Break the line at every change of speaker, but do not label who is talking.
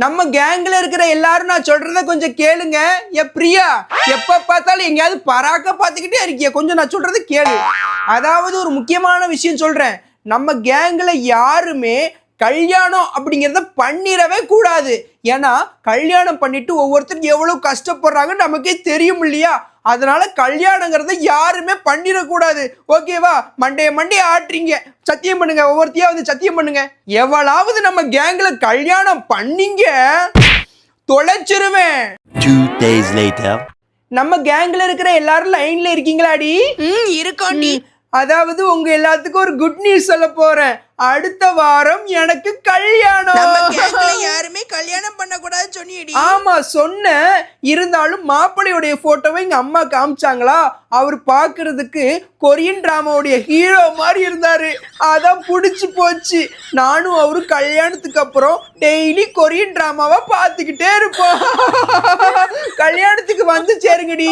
நம்ம கேங்ல இருக்கிற எல்லாரும் நான் சொல்றத கொஞ்சம் கேளுங்க. பிரியா, எப்ப பார்த்தாலும் எங்கேயாவது பராக்க பார்த்துக்கிட்டே இருக்கிய, கொஞ்சம் நான் சொல்றத கேளு. அதாவது ஒரு முக்கியமான விஷயம் சொல்றேன். நம்ம கேங்ல யாருமே கல்யாணம் அப்படிங்கிறத பண்ணிடவே கூடாது. ஏன்னா கல்யாணம் பண்ணிட்டு ஒவ்வொருத்தரும் எவ்வளவு கஷ்டப்படுறாங்க நமக்கே தெரியும் இல்லையா? அதனால கல்யாணங்கிறத யாருமே பண்ணிடக்கூடாது. ஓகேவா? மண்டைய ஆட்டுறீங்க, சத்தியம் பண்ணுங்க. ஒவ்வொருத்தையா வந்து சத்தியம் பண்ணுங்க. எவ்வளவு நம்ம கேங்ல கல்யாணம் பண்ணீங்க தொலைச்சிருவேன்.
2 days later.
நம்ம கேங்ல இருக்கிற எல்லாரும் லைன்ல இருக்கீங்களாடி?
இருக்கோண்டி.
அதாவது உங்க எல்லாத்துக்கும் ஒரு குட் நியூஸ் சொல்ல போறேன். அடுத்த வாரம் எனக்கு கல்யாணம்.
யாருமே கல்யாணம் பண்ண கூடாது சொன்னியடி.
ஆமா சொன்ன. இருந்தாலும் மாப்பிள்ளையுடைய போட்டோவை எங்க அம்மா காமிச்சாங்களா, அவர் பாக்குறதுக்கு கொரியன் டிராமாவுடைய ஹீரோ மாதிரி இருந்தாரு. அதான் புடிச்சு போச்சு. நானும் அவரு கல்யாணத்துக்கு அப்புறம் டெய்லி கொரியன் டிராமாவை பார்த்துக்கிட்டே இருப்போம். கல்யாணத்துக்கு வந்து சேருங்கடி.